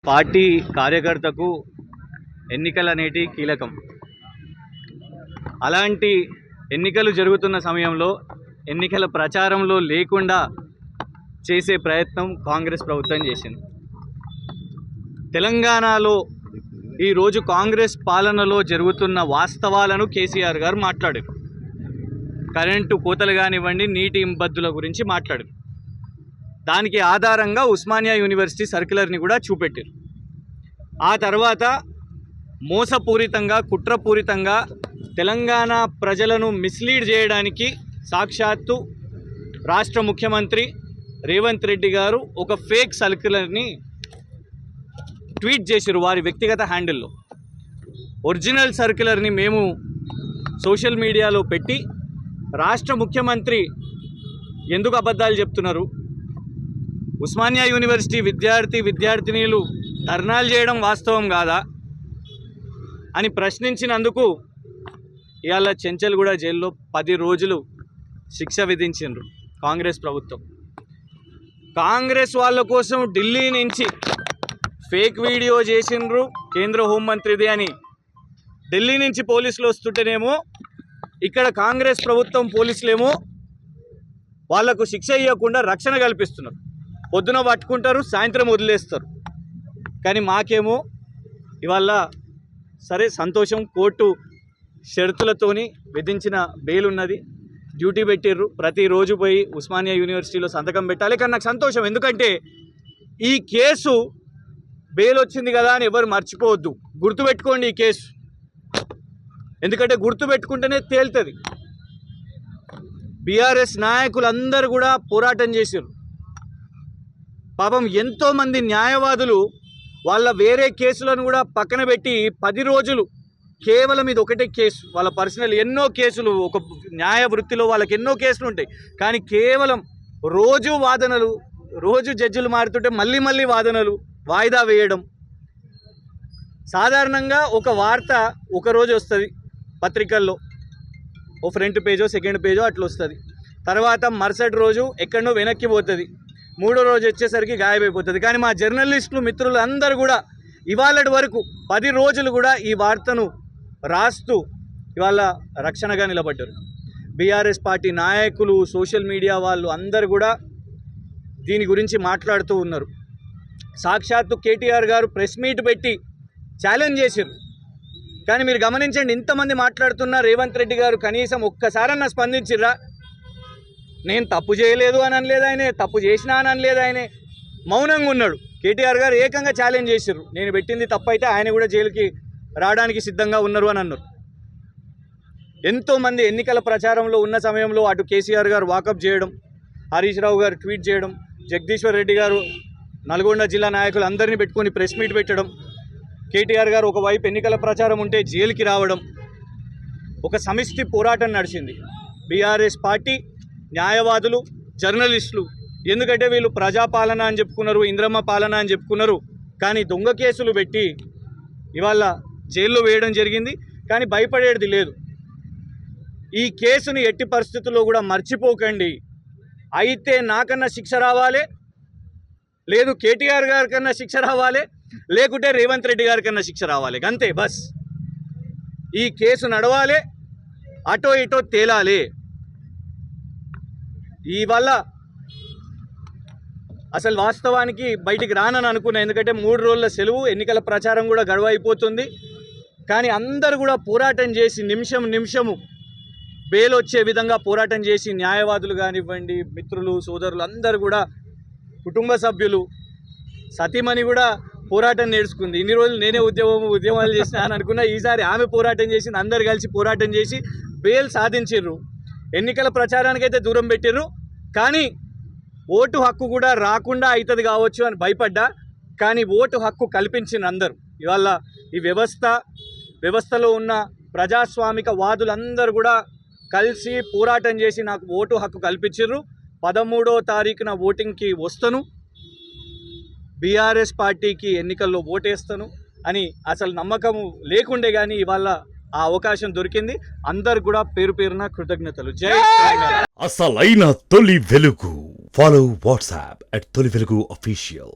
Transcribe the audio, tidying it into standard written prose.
Party కార్యకర్తకు ఎన్నికలు అనేటివి కీలకం. అలాంటి ఎన్నికలు జరుగుతున్న సమయంలో ఎన్నికల ప్రచారంలో లేకుండా చేసే ప్రయత్నం కాంగ్రెస్ ప్రభుత్వం చేసింది. తెలంగాణలో ఈరోజు కాంగ్రెస్ పాలనలో జరుగుతున్న వాస్తవాలను కేసీఆర్ గారు మాట్లాడారు. కరెంటు కోతలు కానివ్వండి, నీటి ఇంబద్దుల గురించి మాట్లాడారు. దానికి ఆధారంగా ఉస్మానియా యూనివర్సిటీ సర్క్యులర్ని కూడా చూపెట్టారు. ఆ తర్వాత మోసపూరితంగా, కుట్రపూరితంగా తెలంగాణ ప్రజలను మిస్లీడ్ చేయడానికి సాక్షాత్తు రాష్ట్ర ముఖ్యమంత్రి రేవంత్ రెడ్డి గారు ఒక ఫేక్ సర్క్యులర్ని ట్వీట్ చేశారు వారి వ్యక్తిగత హ్యాండిల్లో. ఒరిజినల్ సర్క్యులర్ని మేము సోషల్ మీడియాలో పెట్టి రాష్ట్ర ముఖ్యమంత్రి ఎందుకు అబద్ధాలు చెప్తున్నారు, ఉస్మానియా యూనివర్సిటీ విద్యార్థినీలు ధర్నాలు చేయడం వాస్తవం కాదా అని ప్రశ్నించినందుకు ఇవాళ చెంచల్గూడ జైల్లో 10 రోజులు శిక్ష విధించిండ్రు కాంగ్రెస్ ప్రభుత్వం. కాంగ్రెస్ వాళ్ళ కోసం ఢిల్లీ నుంచి ఫేక్ వీడియో చేసిండ్రు కేంద్ర హోంమంత్రిది అని ఢిల్లీ నుంచి పోలీసులు వస్తుంటేనేమో ఇక్కడ కాంగ్రెస్ ప్రభుత్వం పోలీసులేమో వాళ్లకు శిక్ష ఇవ్వకుండా రక్షణ కల్పిస్తున్నారు. పొద్దున పట్టుకుంటారు, సాయంత్రం వదిలేస్తారు. కానీ మాకేమో ఇవాళ సరే సంతోషం, కోర్టు షరతులతోని విధించిన బెయిల్ ఉన్నది, డ్యూటీ పెట్టిర్రు, ప్రతిరోజు పోయి ఉస్మానియా యూనివర్సిటీలో సంతకం పెట్టాలి. కానీ నాకు సంతోషం, ఎందుకంటే ఈ కేసు బెయిల్ వచ్చింది కదా అని ఎవరు మర్చిపోవద్దు, గుర్తుపెట్టుకోండి ఈ కేసు. ఎందుకంటే గుర్తుపెట్టుకుంటేనే తేలుతుంది. బీఆర్ఎస్ నాయకులందరూ కూడా పోరాటం చేశారు. పాపం ఎంతోమంది న్యాయవాదులు వాళ్ళ వేరే కేసులను కూడా పక్కన పెట్టి 10 రోజులు కేవలం ఇది ఒకటే కేసు, వాళ్ళ పర్సనల్ ఎన్నో కేసులు, ఒక న్యాయ వృత్తిలో వాళ్ళకి ఎన్నో కేసులు ఉంటాయి, కానీ కేవలం రోజు వాదనలు, రోజు జడ్జిలు మారుతుంటే మళ్ళీ వాదనలు వాయిదా వేయడం. సాధారణంగా ఒక వార్త ఒకరోజు వస్తుంది పత్రికల్లో, ఓ ఫ్రంట్ పేజో సెకండ్ పేజో అట్లా వస్తుంది. తర్వాత మరుసటి రోజు ఎక్కడనో వెనక్కి పోతుంది, 3వ రోజు వచ్చేసరికి గాయమైపోతుంది. కానీ మా జర్నలిస్టులు మిత్రులు అందరూ కూడా ఇవాళటి వరకు 10 రోజులు కూడా ఈ వార్తను రాస్తూ ఇవాళ రక్షణగా నిలబడ్డారు. బీఆర్ఎస్ పార్టీ నాయకులు, సోషల్ మీడియా వాళ్ళు అందరూ కూడా దీని గురించి మాట్లాడుతూ ఉన్నారు. సాక్షాత్తు కేటీఆర్ గారు ప్రెస్ మీట్ పెట్టి ఛాలెంజ్ చేశారు. కానీ మీరు గమనించండి, ఇంతమంది మాట్లాడుతున్నా రేవంత్ రెడ్డి గారు కనీసం ఒక్కసారన్నా స్పందించిర్రా? నేను తప్పు చేయలేదు అని అనలేదు ఆయనే, తప్పు చేసినా అని అనలేదు ఆయనే, మౌనంగా ఉన్నాడు. కేటీఆర్ గారు ఏకంగా ఛాలెంజ్ చేశారు, నేను పెట్టింది తప్పు అయితే ఆయన కూడా జైలుకి రావడానికి సిద్ధంగా ఉన్నారు అని అన్నారు. ఎంతోమంది ఎన్నికల ప్రచారంలో ఉన్న సమయంలో అటు కేసీఆర్ గారు వాకప్ చేయడం, హరీష్ రావు గారు ట్వీట్ చేయడం, జగదీశ్వర్ రెడ్డి గారు నల్గొండ జిల్లా నాయకులు అందరినీ పెట్టుకొని ప్రెస్ మీట్ పెట్టడం, కేటీఆర్ గారు ఒకవైపు ఎన్నికల ప్రచారం ఉంటే జైలుకి రావడం, ఒక సమిష్టి పోరాటం నడిచింది. బీఆర్ఎస్ పార్టీ న్యాయవాదులు, జర్నలిస్టులు, ఎందుకంటే వీళ్ళు ప్రజాపాలన అని చెప్పుకున్నారు, ఇంద్రమ్మ పాలన అని చెప్పుకున్నారు, కానీ దొంగ కేసులు పెట్టి ఇవాళ జైల్లో వేయడం జరిగింది. కానీ భయపడేది లేదు. ఈ కేసుని ఎట్టి పరిస్థితుల్లో కూడా మర్చిపోకండి. అయితే నాకన్నా శిక్ష రావాలి, లేదు కేటీఆర్ గారి కన్నా శిక్ష రావాలి, లేకుంటే రేవంత్ రెడ్డి గారి కన్నా శిక్ష రావాలి, అంతే బస్. ఈ కేసు నడవాలి, అటో ఇటో తేలాలి. ఇవల్ల అసలు వాస్తవానికి బయటికి రానని అనుకున్నా, ఎందుకంటే 3 రోజుల సెలవు, ఎన్నికల ప్రచారం కూడా గడువు అయిపోతుంది. కానీ అందరూ కూడా పోరాటం చేసి నిమిషము బెయిల్ వచ్చే విధంగా పోరాటం చేసి, న్యాయవాదులు కానివ్వండి, మిత్రులు, సోదరులు అందరూ కూడా, కుటుంబ సభ్యులు, సతీమణి కూడా పోరాటం నేర్చుకుంది. ఇన్ని రోజులు నేనే ఉద్యమాలు చేసినా అని అనుకున్నా, ఈసారి ఆమె పోరాటం చేసింది. అందరు కలిసి పోరాటం చేసి బెయిల్ సాధించారు. ఎన్నికల ప్రచారానికైతే దూరం పెట్టారు, కానీ ఓటు హక్కు కూడా రాకుండా అవుతుంది కావచ్చు అని భయపడ్డా, కానీ ఓటు హక్కు కల్పించిన అందరూ ఇవాళ ఈ వ్యవస్థలో ఉన్న ప్రజాస్వామిక వాదులందరూ కూడా కలిసి పోరాటం చేసి నాకు ఓటు హక్కు కల్పించారు. 13వ తారీఖున ఓటింగ్కి వస్తాను, బీఆర్ఎస్ పార్టీకి ఎన్నికల్లో ఓటేస్తాను అని అసలు నమ్మకం లేకుండే, కానీ ఇవాళ ఆ అవకాశం దొరికింది. అందరు కూడా పేరున కృతజ్ఞతలు. జై తెలంగాణ. అసలైన తొలి వెలుగు. ఫాలో వాట్సాప్ @తొలి వెలుగు official.